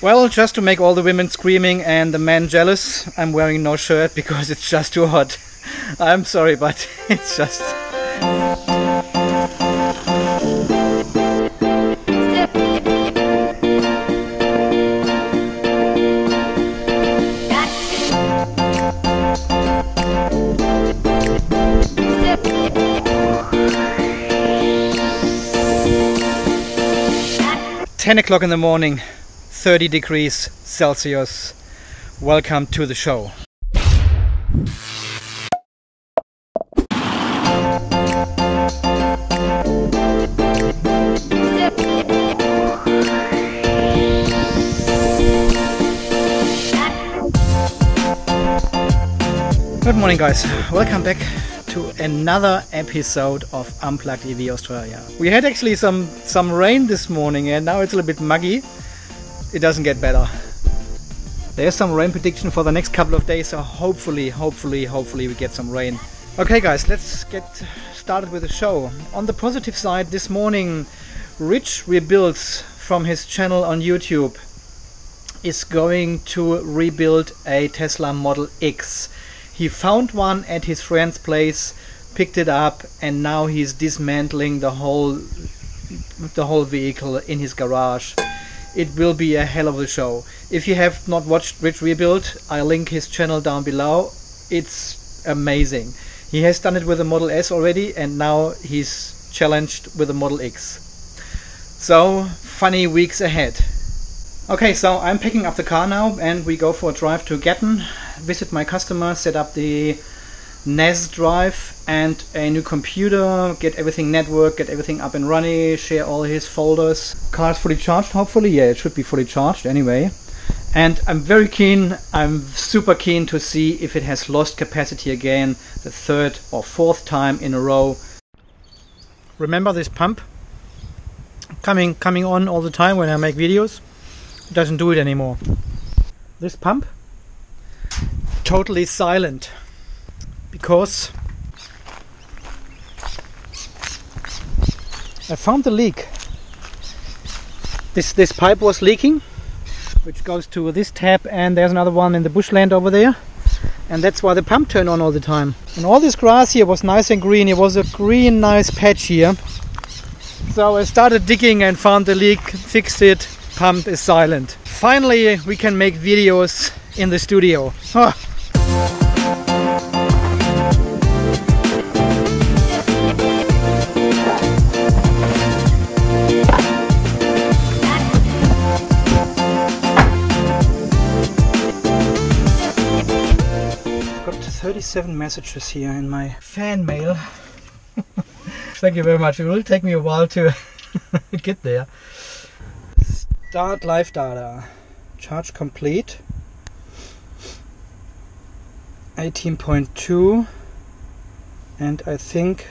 Well, just to make all the women screaming and the men jealous, I'm wearing no shirt because it's just too hot. I'm sorry, but it's just... 10 o'clock in the morning, 30 degrees Celsius. Welcome to the show. Good morning, guys. Welcome back to another episode of Unplugged EV Australia. We had actually some rain this morning and now it's a little bit muggy. It doesn't get better. There's some rain prediction for the next couple of days, so hopefully we get some rain. Okay guys, let's get started with the show. On the positive side, this morning Rich Rebuilds from his channel on YouTube is going to rebuild a Tesla Model X. He found one at his friend's place, picked it up, and now he's dismantling the whole vehicle in his garage. It will be a hell of a show. If you have not watched Rich Rebuild, I'll link his channel down below. It's amazing. He has done it with the Model S already, and now he's challenged with the Model X. So, funny weeks ahead. Okay, so I'm picking up the car now and we go for a drive to Gatton, visit my customer, set up the NAS drive and a new computer, get everything networked, get everything up and running, share all his folders. Car's fully charged, hopefully. Yeah, it should be fully charged anyway. And I'm super keen to see if it has lost capacity again, the third or fourth time in a row. Remember this pump? Coming on all the time when I make videos. Doesn't do it anymore. This pump totally silent because I found the leak. This pipe was leaking, which goes to this tap, and there's another one in the bushland over there, and that's why the pump turned on all the time. And all this grass here was nice and green. It was a green nice patch here, so I started digging and found the leak, fixed it. Pump is silent. Finally we can make videos in the studio. Oh. Got 37 messages here in my fan mail. Thank you very much. It will take me a while to get there. Start live data. Charge complete. 18.2. And I think,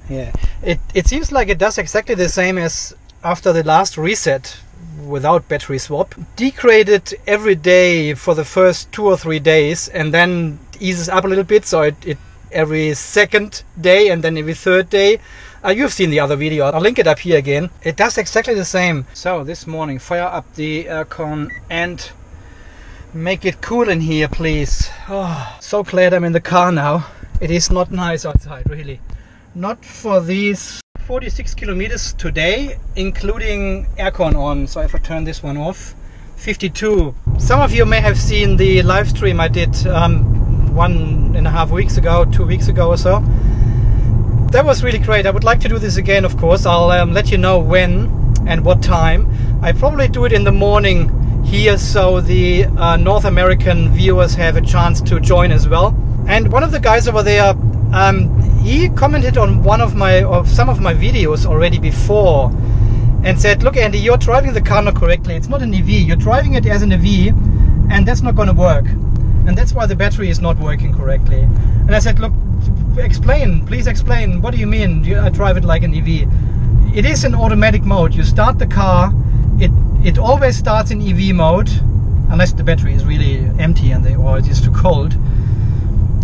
yeah, it seems like it does exactly the same as after the last reset without battery swap. Degraded every day for the first 2 or 3 days and then eases up a little bit, so it every second day and then every third day. You've seen the other video, I'll link it up here again. It does exactly the same. So this morning, fire up the aircon and make it cool in here, please. Oh, so glad I'm in the car now. It is not nice outside, really. Not for these 46 kilometers today, including aircon on. So if I turn this one off, 52. Some of you may have seen the live stream I did 1.5 weeks ago, 2 weeks ago or so. That was really great. I would like to do this again, of course. I'll let you know when and what time. I probably do it in the morning here, so the North American viewers have a chance to join as well. And one of the guys over there, he commented on some of my videos already before and said, look Andy, you're driving the car not correctly. It's not an EV. You're driving it as an EV and that's not going to work. And that's why the battery is not working correctly. And I said, look, please explain, what do you mean I drive it like an EV? It is in automatic mode. You start the car, it always starts in EV mode, unless the battery is really empty or it is too cold.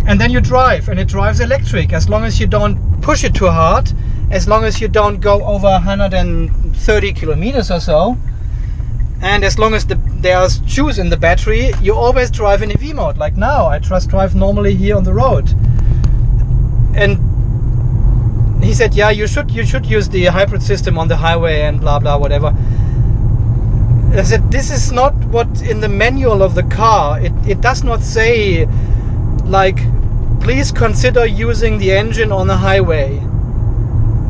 And then you drive, and it drives electric as long as you don't push it too hard as long as you don't go over 130 kilometers or so, and as long as there's juice in the battery, you always drive in EV mode. Like now, I just drive normally here on the road. And he said, yeah, you should use the hybrid system on the highway and blah blah whatever. I said, this is not what in the manual of the car. It does not say, like, please consider using the engine on the highway.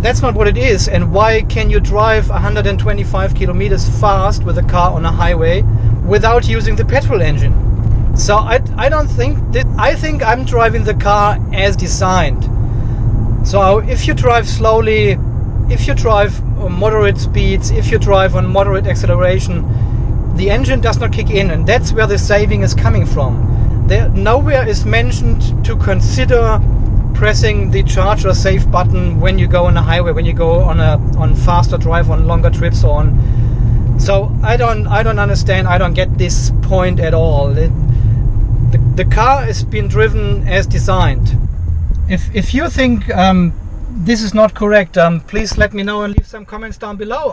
That's not what it is. And why can you drive 125 kilometers fast with a car on a highway without using the petrol engine? So I don't think that. I think I'm driving the car as designed. So if you drive slowly, if you drive on moderate speeds, if you drive on moderate acceleration, the engine does not kick in, and that's where the saving is coming from. There nowhere is mentioned to consider pressing the charge or save button when you go on a highway, when you go on faster drive, on longer trips, or on. So I don't understand. I don't get this point at all. The car is being driven as designed. If you think this is not correct, please let me know and leave some comments down below.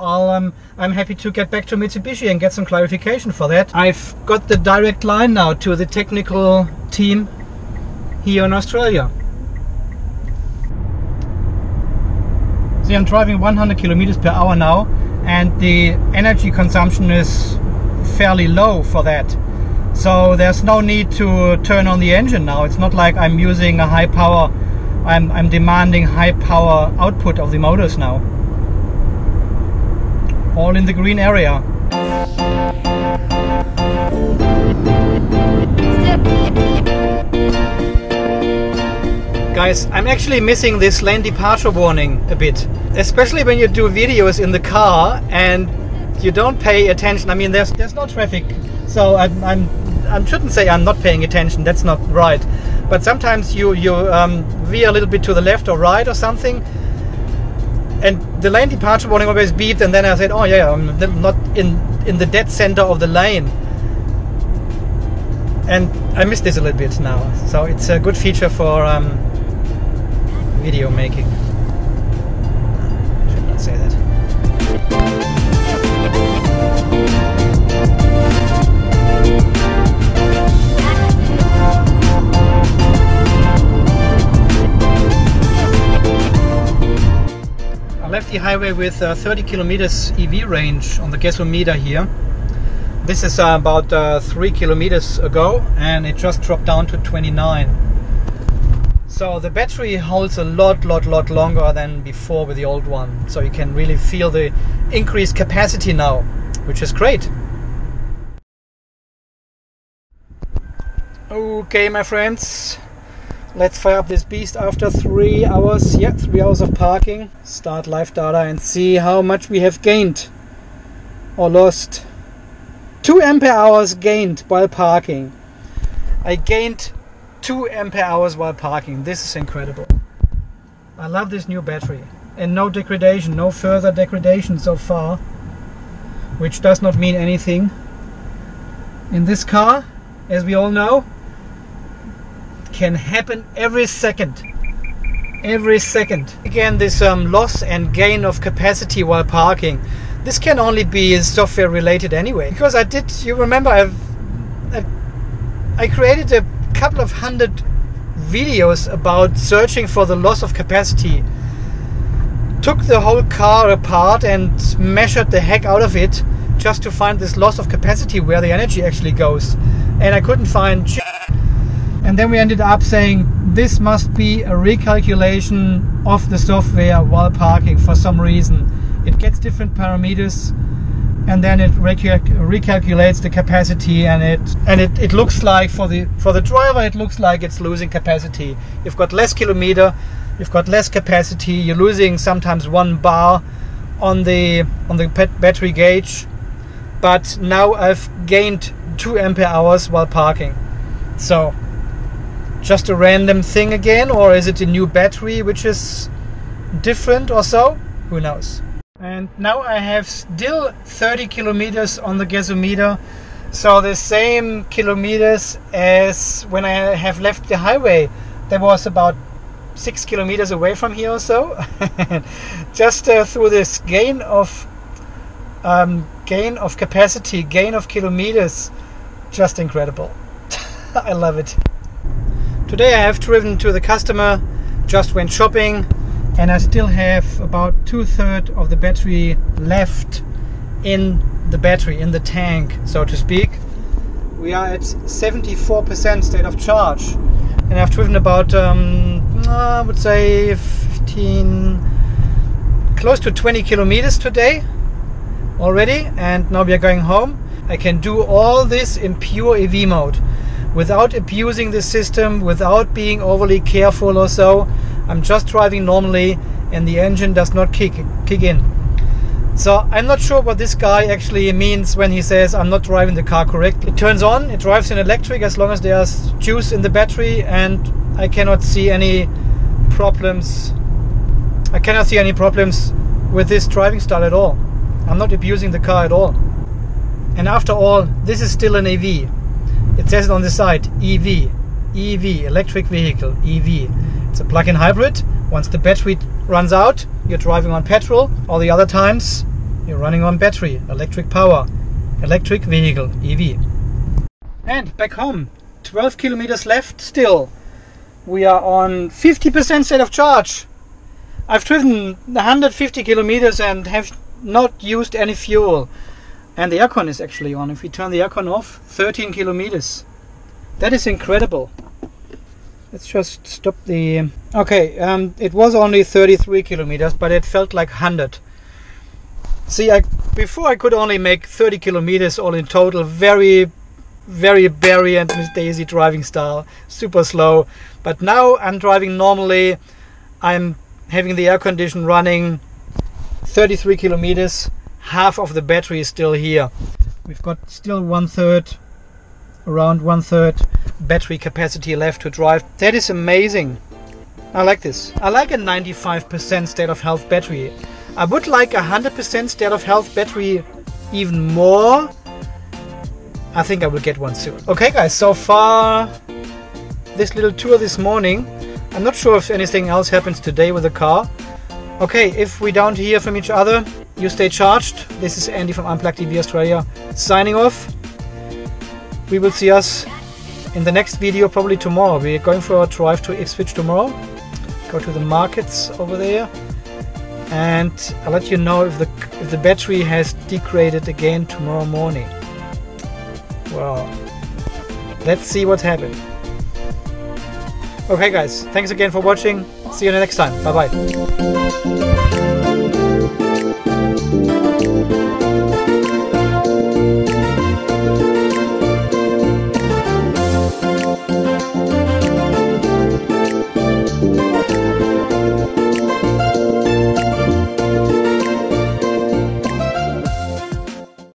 I'm happy to get back to Mitsubishi and get some clarification for that. I've got the direct line now to the technical team here in Australia. See, I'm driving 100 kilometers per hour now, and the energy consumption is fairly low for that. So there's no need to turn on the engine now. It's not like I'm using a high power, I'm demanding high power output of the motors now. All in the green area. Guys, I'm actually missing this lane departure warning a bit. Especially when you do videos in the car and you don't pay attention. I mean, there's no traffic, so I shouldn't say I'm not paying attention. That's not right. But sometimes you veer a little bit to the left or right or something, and the lane departure warning always beeped, and then I said, oh yeah, I'm not in the dead center of the lane. And I missed this a little bit now. So it's a good feature for video making. I should not say that. I left the highway with 30 kilometers EV range on the gasometer here. This is about 3 kilometers ago, and it just dropped down to 29. So the battery holds a lot longer than before with the old one. So you can really feel the increased capacity now, which is great. Okay, my friends. Let's fire up this beast after 3 hours. Yeah, 3 hours of parking. Start live data and see how much we have gained or lost. 2 ampere hours gained while parking. I gained 2 ampere hours while parking. This is incredible. I love this new battery. And no degradation, no further degradation so far. Which does not mean anything. In this car, as we all know, can happen every second. Every second. Again, this loss and gain of capacity while parking. This can only be software related anyway. Because you remember, I created a couple of 100 videos about searching for the loss of capacity. Took the whole car apart and measured the heck out of it just to find this loss of capacity, where the energy actually goes. And I couldn't find shit. And then we ended up saying this must be a recalculation of the software while parking for some reason. It gets different parameters, and then it recalculates the capacity, and it looks like for the driver it looks like it's losing capacity. You've got less kilometer, you've got less capacity, you're losing sometimes 1 bar on the battery gauge. But now I've gained 2 ampere hours while parking. So just a random thing again, or is it a new battery which is different or so? Who knows? And now I have still 30 kilometers on the gasometer, so the same kilometers as when I have left the highway. There was about 6 kilometers away from here or so. Just through this gain of capacity, gain of kilometers, just incredible. I love it. Today I have driven to the customer, just went shopping, and I still have about 2/3 of the battery left in the battery, in the tank, so to speak. We are at 74% state of charge, and I've driven about I would say 15, close to 20 kilometers today already, and now we are going home. I can do all this in pure EV mode without abusing the system, without being overly careful or so. I'm just driving normally and the engine does not kick in. So I'm not sure what this guy actually means when he says I'm not driving the car correctly. It turns on, it drives in electric as long as there's juice in the battery, and I cannot see any problems. I cannot see any problems with this driving style at all. I'm not abusing the car at all. And after all, this is still an EV. It says it on the side, EV, electric vehicle, EV. It's a plug-in hybrid. Once the battery runs out, you're driving on petrol. All the other times, you're running on battery, electric power, electric vehicle, EV. And back home, 12 kilometers left still. We are on 50% state of charge. I've driven 150 kilometers and have not used any fuel. And the aircon is actually on. If we turn the aircon off, 13 kilometers. That is incredible. Let's just stop the... Okay, it was only 33 kilometers, but it felt like 100. See, before I could only make 30 kilometers all in total. Very, very Barry and Miss Daisy driving style. Super slow. But now I'm driving normally. I'm having the air condition running. 33 kilometers. Half of the battery is still here. We've got still around one third battery capacity left to drive. That is amazing. I like this. I like a 95% state of health battery. I would like a 100% state of health battery even more. I think I will get one soon. Okay guys, so far this little tour this morning. I'm not sure if anything else happens today with the car. Okay, if we don't hear from each other, you stay charged. This is Andy from Unplugged EV Australia signing off. We will see us in the next video, probably tomorrow. We're going for a drive to Ipswich tomorrow. Go to the markets over there, and I'll let you know if the battery has degraded again tomorrow morning. Well, let's see what happened. Okay guys, thanks again for watching. See you next time. Bye bye.